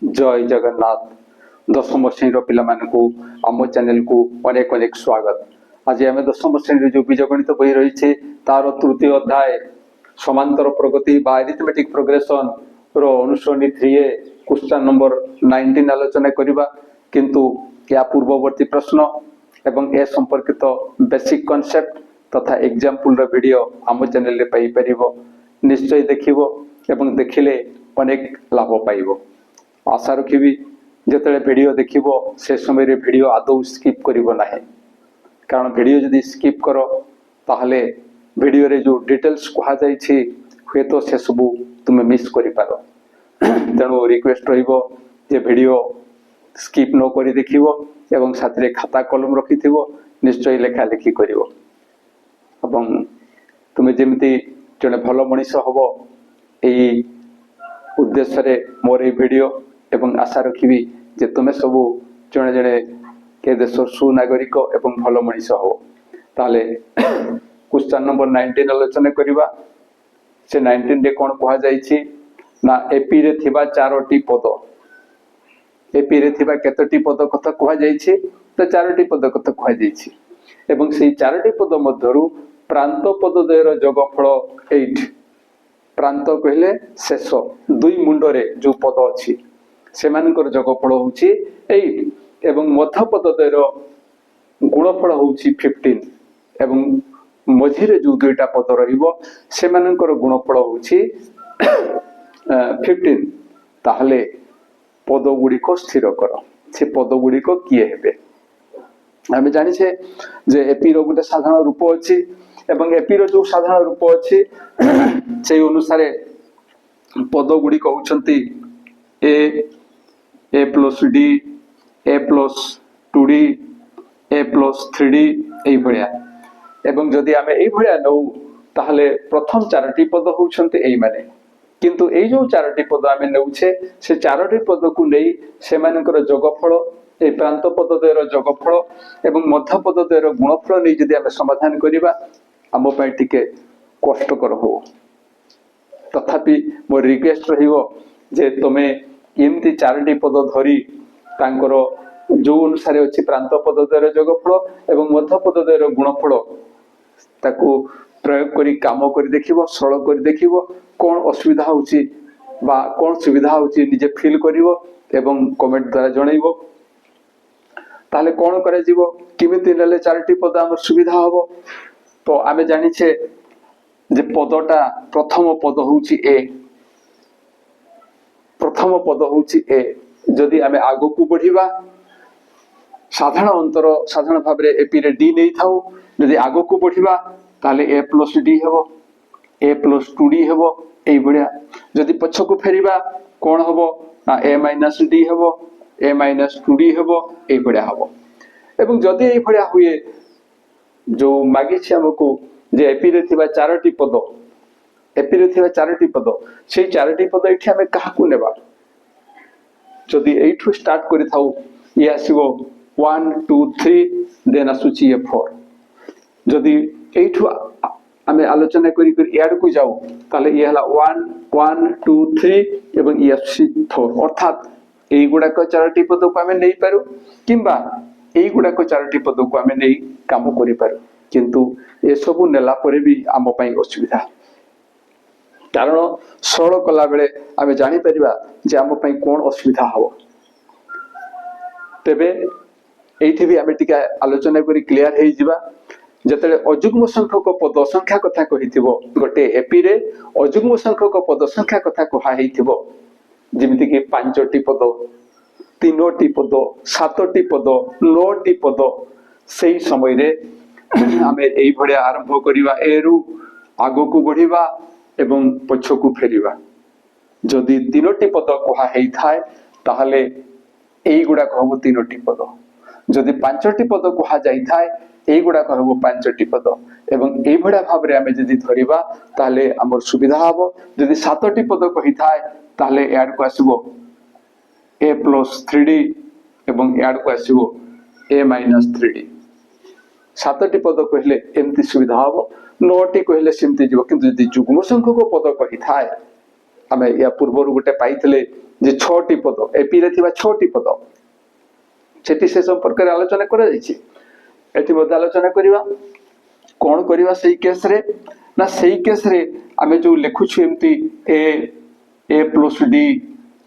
जय जगन्नाथ। दशम श्रेणी पिला आम चैनल को अनेक अनेक स्वागत। आज आम दशम श्रेणी जो बीजगणित बही रही तार तृतीय अध्याय समांतर प्रगति बा अरिथमेटिक प्रोग्रेशन रो अनुसरणी 3A क्वेश्चन नंबर 19 आलोचना करबा। किंतु या पूर्ववर्ती प्रश्न एवं ए संपर्कित बेसिक कॉन्सेप्ट तथा एग्जांपल रो वीडियो आम चैनल रे पाई परिबो। निश्चय देखिबो एवं देखिले अनेक लाभ पाइबो। आशा रखी जिते वीडियो देखिबो से समय रे वीडियो आदौ स्किप करिबो नाही, कारण वीडियो जदि स्किप करो ताहले वीडियो रे जो डिटेल्स कहा जाइछि हुए तो से सब तुम मिस करि पारो। तेणु रिक्वेस्ट रहिबो जे वीडियो स्किप न करी देखिबो एवं साथ रे खाता कलम रखिथिबो, निश्चय लेखा लेखि करिवो एवं तुम जेमती जने भलो मनीष हबो एई उद्देश्य रे मोर ए वीडियो एवं आशा रखी जे तुम सब जड़े जड़े के देश सुनागरिक एवं भल मनीष हो। ताले क्वेश्चन नंबर 19 आलोचना करवा। से 19 रे कौन कहा जाइछि ना एपी रे थिबा 4टी पद, एपी रे थिबा केतटी पद कथा कहा जाइछि तो 4टी पद कथा कहा जाइछि एवं से 4टी पद मध्यरु प्रांत पद द्वयर जोगफल 8। प्रांत कहले शेष दुई मुंडरे जो पद अछि सेमानकर जोगफल होछि 8 एवं मध्य पद द्वयर गुणफल होछि 15 एवं मझिरे जो दुईटा पद रहिबो सेमानकर गुणफल होछि 15। ताहले पद गुडी को स्थिर कर। से पद गुडी को किए हेबे आमे जानि छे जे एपी रो गुटे साधारण रूप अछि एवं एपी रो जो साधारण रूप अछि से अनुसार पद गुडी को होचंती a plus d a plus 2d a plus 3d एई भलिया। एवं जदि आमे एई भलिया नौ ताहले प्रथम 4टी पद होचंती एई माने, किंतु एई जो 4टी पद आमे नउछे से 4टी पद को नै सेमानकर जोगफल ए प्रांत पद द्वयर जोगफल एवं मध्य पद द्वयर गुणफल नै जदि आमे समाधान करिबा आम पय टिके कष्टकर हो। तथापि मोर रिक्वेस्ट रहिबो जे तमे एमती 4टी पद धरी तांकर जो अनुसार अछि प्रांत पद द्वयर जोगफल एवं मध्य पद द्वयर गुणफल ताको प्रयोग करी काम करी देखिबो, सरल करी देखिबो कोन असुविधा होछि बा कोन सुविधा होछि निजे फील करिवो एवं कमेंट द्वारा जणाइबो। ताले कोन करे जीवो किमिति नेले 4टी पद हमर सुविधा हबो। तो आमे जानि छे जे पदटा प्रथम पद होछि ए, प्रथम पद होछि ए। जदि आमे आगो को बढ़िबा साधारण अंतर साधारण भाव रे एपी रे डी नै थाउ, जदि आगो को बढ़िबा ताले a plus d हेबो a plus 2d हेबो एई बढिया। जदि पछ को फेरिबा कोन हबो ना a minus d हेबो a minus 2d हेबो एई बढिया हबो। एवं जदि एई बढिया हुए जो मागी छी हमको जे एपी रे थिबा 4टी पद, एपी रे थिबा 4टी पद से 4टी पद एठी हमें कहा को नेबा। जदि एठु स्टार्ट करि थाउ ये आसीबो 1 2 3 देन आसुची 4। जदि एठु आमे आलोचना करी करी याड को जाऊ ताले ये हला 1 1 2 3 एवं ये आसी 4। अर्थात एई गुडा को 4टी पद को आमे नै पारु किंबा एई गुडा को 4टी पद को आमे नै काम करि पारु, किंतु ए सब नेला परे भी आम पई असुविधा। कारण सरल कला बेले आमे जानि परिबा जे आम पई कोन असुविधा हबो। तबे एइथि भी आमे टिका आलोचना करी क्लियर हेइ जिबा। जतले अजुग्म संख्यक पद संख्या कथा कहिथिबो गोटे एपी रे अजुग्म संख्यक पद संख्या कथा कहा हेइथिबो, जेमिति कि 5टी पद 3टी पद 7टी पद 9टी पद, सेही समय रे आमे एई भडिया आरंभ करिवा एरु आगो को बढ़िबा एवं पछ को फेरिबा। जदि 3टी पद कहा हेइ थाए ताहले एई गुडा कहबो 3टी पद। जदि 5टी पद कहा जाई थाए एई गुडा कहबो 5टी पद एवं एई भडिया भाव रे आमे जदि धरिबा ताहले हमर सुविधा हबो। जदि 7टी पद कहि थाए ताहले याड को आसीबो a plus 3d एवं याड को आसीबो a minus 3d। 7टी पद कहले एमती सुविधा हबो, 9टी कहले सेमती जीवो। किंतु यदि जुग्म संख्यक पद कहि थाए आमे या पूर्वरु गोटे पाइथिले जे 6टी पद एपी रे थिबा 6टी पद सेठी से संपर्क रे आलोचना करा जायछि एठी बद आलोचना करिवा कोन करिवा सेही केस रे ना सेही केस रे आमे जो लिखु छु एम्ति A plus D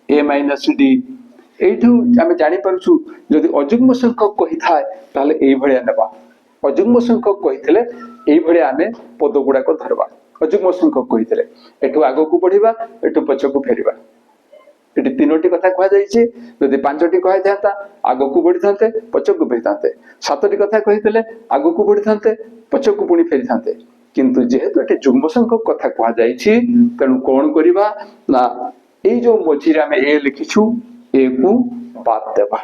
A minus D एठू आमे जानि परछु जदि अजुग्म संख्यक कहि थाए ताले एई भलिया नेबा अजुग्म संख्यक कहिथिले एई भलिया आमे पद गुडा को धरबा अजुग्म संख्यक कहिथिले एठू आगो को बढ़िबा एठू पछ को फेरिबा एटी तीनोटी कथा कहा जायछि जदि पांचटी कहि थाता आगो को बढ़ि थाते पछ को फेरि थाते सातटी कथा कहिथिले आगो को बढ़ि थाते पछ को पुनी फेरि थाते किंतु जेहेतु एटी जुग्म संख्यक कथा कहा जायछि तनु कोन करिबा ना एई जो मझिरे आमे ए लिखिछु ए को बात देबा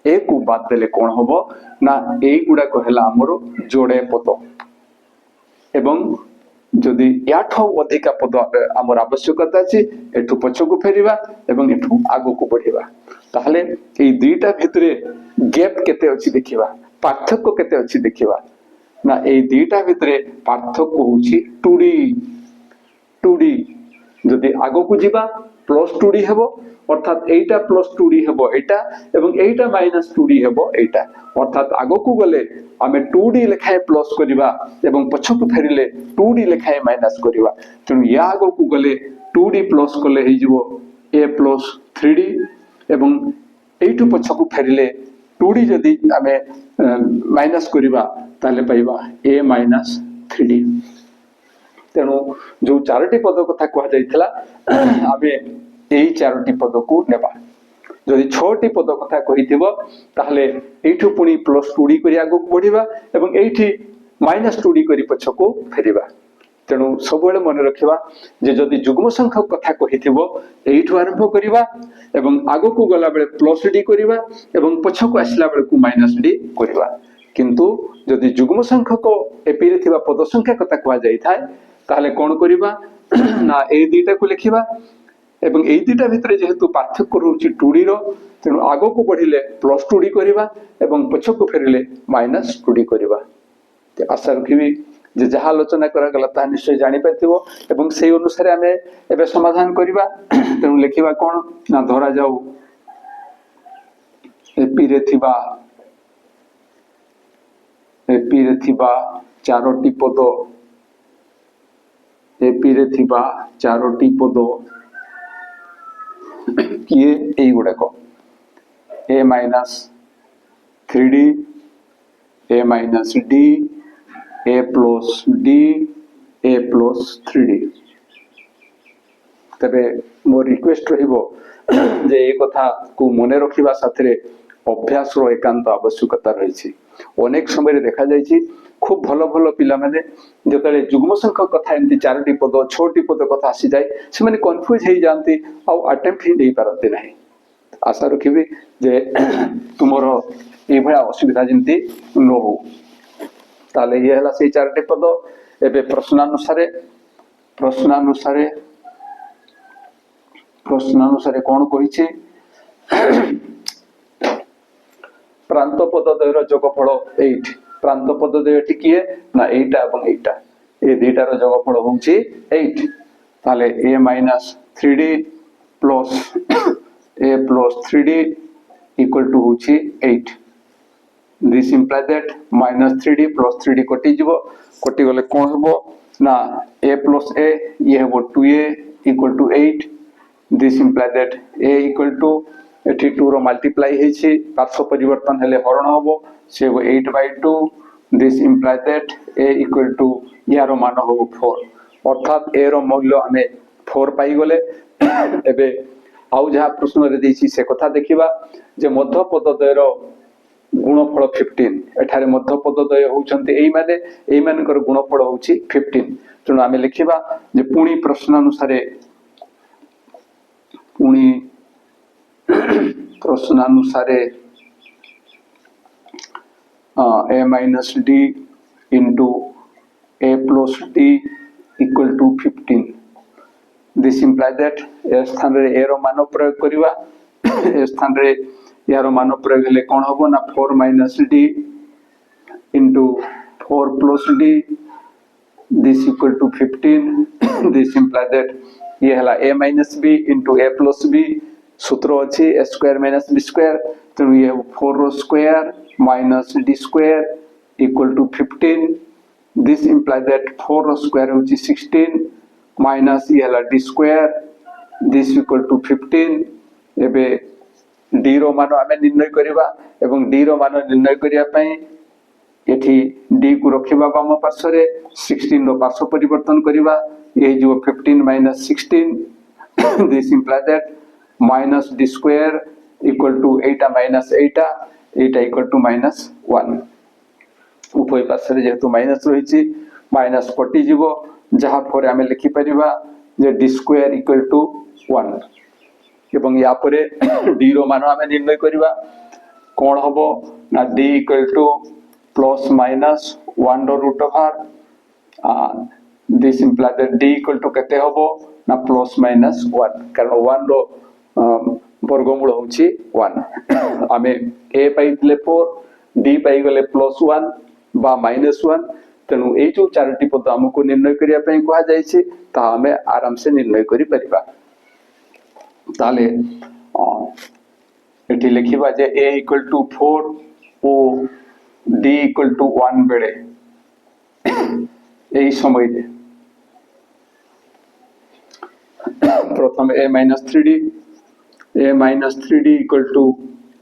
ए को बात देले कोन होबो ना एई गुडा कहला हमरो जोड़े पद एवं जदि याठो अधिका पद हमर आवश्यकता अछि एठु पछकु फेरिबा एवं एठु आगो को बढ़िबा ताहले एई दुईटा भितरे गैप केते अछि देखिबा पार्थक्य केते अछि देखिबा ना एई दुईटा भितरे पार्थक्य होछि 2d जदि आगो को जिबा प्लस 2d हेबो अर्थात एटा प्लस 2d हेबो एटा एवं एटा माइनस 2d हेबो एटा अर्थात आगो को गले आमे 2d लेखाए प्लस करिबा एवं पछकु फेरिले 2d लेखाए माइनस करिबा तनु या आगो को गले 2d प्लस कले हे जिवो a प्लस 3d एवं एटु पछकु फेरिले 2d जदि आमे माइनस करिबा ताले पाइबा a माइनस 3d तेणु जो चारोटी पद कथा कहा जाइथिला आमे एई चारोटी पद को नेबा जदि 6टी पद कथा कहिथिबो ताहले एठु पुनी प्लस 2d करी आगो को बढ़िबा एवं एठी माइनस 2d करी पछको फेरिबा तेणु सबले मन रखिबा जे जदि जुग्म संख्यक कथा कहिथिबो एठु आरंभ करिबा एवं आगो को गला बेले प्लस d करिबा एवं पछको आसला बेले को माइनस d करिबा किंतु जदि जुग्म संख्यक एपी रे थिबा पद संख्या कथा कहा जाई थाए ताहले कोन करिबा ना ए दुईटा को लिखिबा एवं एई दुईटा भितरे जेहेतु पार्थक्य रहउछि 2d रो तेणु आगो को बढ़िले प्लस 2d करिबा एवं पछको फेरिले माइनस 2d करिबा ते आशा रखिबी जे जहा आलोचना करा गला ता निश्चय जानि पाइथिबो एवं सेही अनुसार आमे एबे समाधान करिबा तेणु लिखिबा कोन ना धरा जाऊ एपी रे थिबा चारोटी पद एपी रे थिबा चारोटी पद किए एई गुडको a minus 3d a minus d a plus d a plus 3d तबे मो रिक्वेस्ट रहिबो जे ए कथा को मने रखिबा साथरे अभ्यास रो एकांत आवश्यकता रहिछि अनेक समय देखा जायछि खूब भलो भलो पिला माने जतले जुग्म संख्यक कथा एंती चारोटी पद 6टी पद कथा आसी जाय से माने कंफ्यूज हे जानती आ अटेम्प्ट ही देई पारते नाही आशा रखिबी जे तुमरो ए भया असुविधा जिंती न हो ताले ये हला से चारोटी पद एबे प्रश्नानुसारे कोन कहिछि प्रांत पद द्वयर जोगफल 8 प्रांत पद द्वयटी किए ना एटा एवं एटा ए दुईटार जोगफल होउछि 8 ताले a minus 3d plus a plus 3d equal to होउछि 8 this imply that minus 3d plus 3d कटि गले कोन हबो ना a प्लस a ये हबो 2a equal to 8 this imply that a equal to एठी 2 रो मल्टीप्लाई हेछि पार्श्व परिवर्तन हेले हरण हबो से 8/2 this imply that a equal to यारो मान हबो 4 अर्थात a रो मूल्य हमें 4 पाई गले एबे आउ जहा प्रश्न रे देछि से कथा देखिबा जे मध्य पद द्वयर गुणफल 15 एठारे मध्य पद द्वय होउछन्ते एई मानकर गुणफल होउछि 15 तनो आमे लिखिबा जे पुणी प्रश्न अनुसारे a minus d into a plus d equal to 15 this implies that a स्थान रे a रो मान प्रयोग करिवा a स्थान रे यारो मान प्रयोग हेले कोन होबो ना 4 minus d into 4 plus d this equal to 15 this implies that ये हला a minus b into a plus b सूत्र अच्छी A square minus B square तेणु ये 4 रो square minus D square equal to 15 this imply that 4 रो square होची 16 minus ये हला D square this equal to 15 एबे डी रो मान आमे निर्णय करिबा एवं डी रो मान निर्णय करिया पई एठी डी को रखिबा बाम पार्श्व रे 16 रो पार्श्व परिवर्तन करिबा ये जो 15 minus 16 this imply that minus D square equal to 8 minus 8 equal to minus 1 उभय पार्श्व रे जेतु माइनस रहिछि माइनस कटि जीवो जहा पर आमे लिखि परिबा जे डी स्क्वायर इक्वल टू 1 एवं या परे डी रो मान आमे निर्णय करिबा कोन हबो ना D equal to plus minus 1 रो root over this imply that D equal to केते हबो ना प्लस माइनस 1 कारण 1 रो वर्गमूल होची 1 आमे a पाइतले 4 d पाइ गले प्लस 1 बा माइनस 1 तेणु ए जो चारोटी पद हमको निर्णय करिया पई कहा जाय छी ता हमें आराम से निर्णय करि परिबा ताले एठी लिखिबा जे a इक्वल टू 4 ओ d इक्वल टू 1 बेले एई समय रे प्रथम a minus 3d equal to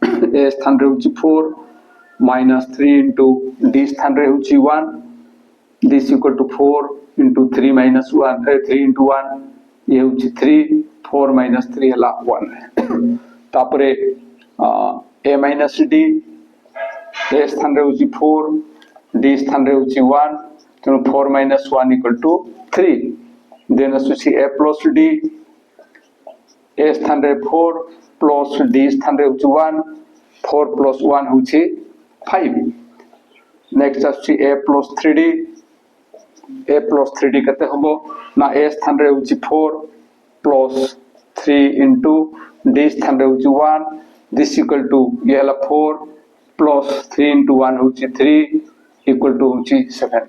a स्थान रे होची 4 माइनस 3 into d स्थान रे होची 1 this equal to 4 into 3 minus 1 3 into 1 ये होची 3 4 minus 3 हला 1 तापरे a minus d a स्थान रे होची 4 d स्थान रे होची 1 तेणु 4 minus 1 equal to 3 देन असुची a plus d a स्थान रे 4 plus d स्थान रे होची 1 4 plus 1 होची 5 नेक्स्ट असुची a plus 3d a plus 3d कते हबो ना a स्थान रे होची 4 plus 3 into d स्थान रे होची 1 this equal to ये हला 4 plus 3 into 1 होची 3 equal to होची 7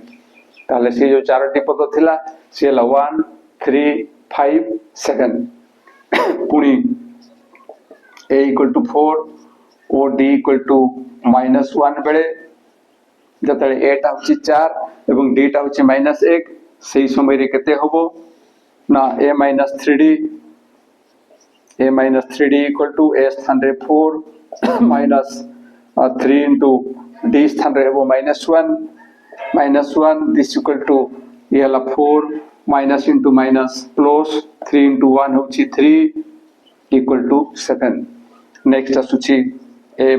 ताले से जो चारोटी पद थिला से हला 1 3 5 7 पुनी a equal to 4 ओ d equal to -1 बेले जतले a टा होची 4 एवं d टा होची -1 सेही समय रे केते हबो ना a - 3d equal to a स्थान रे 4 माइनस 3 into d स्थान रे हबो -1 दिस इक्वल टू ये हला 4 minus into minus plus 3 into 1 होची 3 इक्वल टू 7 नेक्स्ट असुची a -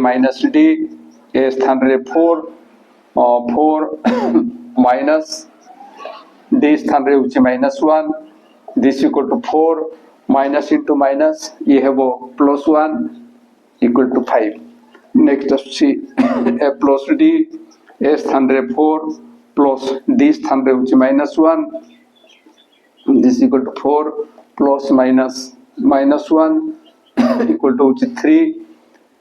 d a स्थान रे 4 माइनस d स्थान रे होची -1 this equal to 4 minus into minus ये हेबो +1 इक्वल टू 5 नेक्स्ट असुची a plus d a स्थान रे 4 प्लस d स्थान रे होची -1 this equal to 4 plus minus -1 equal to होची 3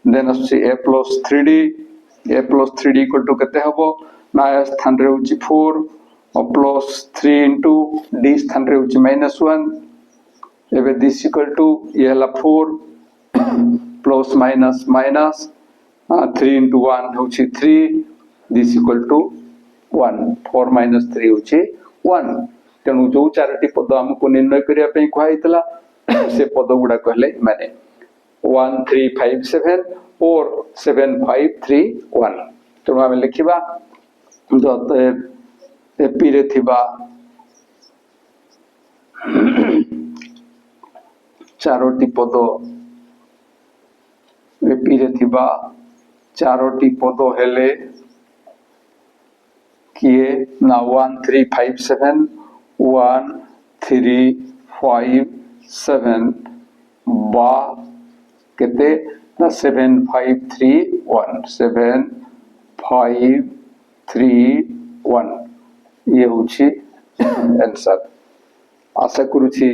देन असुची a plus 3d equal to केते हबो ना a स्थान रे होची 4 और प्लस 3 into d स्थान रे होची -1 एबे दिस इक्वल टू ये हला 4 प्लस माइनस 3 into 1 होची 3 दिस इक्वल टू 1 4 - 3 होची 1 तेणु जो चारोटी पद हमको निर्णय करिया पई कहैतला से पद गुडा कहले माने 1 3 5 7 और 7 5 3 1 तेणु आमे लिखिबा एपी रे थिबा चारोटी पद एपी रे थिबा चारोटी पद हेले किए ना 1 3 5 7 1 3 5 7 बा केते ना 7 5 3 1 7 5 3 1 ये होची आंसर आशा करूची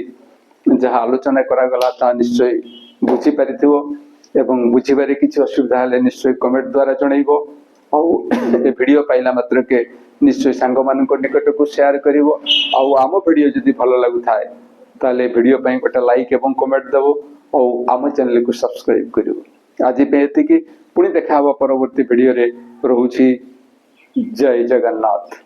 जहा आलोचना करा गला ता निश्चय बुझी परिथिबो एवं बुझीबारे किछि असुविधा हले निश्चय कमेंट द्वारा जणाइबो आ ए वीडियो पाइला मात्र के निश्चय सांग मानक निकट को शेयर करिवो आ आम वीडियो जदि भलो लागु थाए ताले वीडियो पई गोटे लाइक एवं कमेंट देबो और आम चैनल को सब्सक्राइब करू। आज पे पुणी देखा परवर्ती वीडियो रे। रोची जय जगन्नाथ।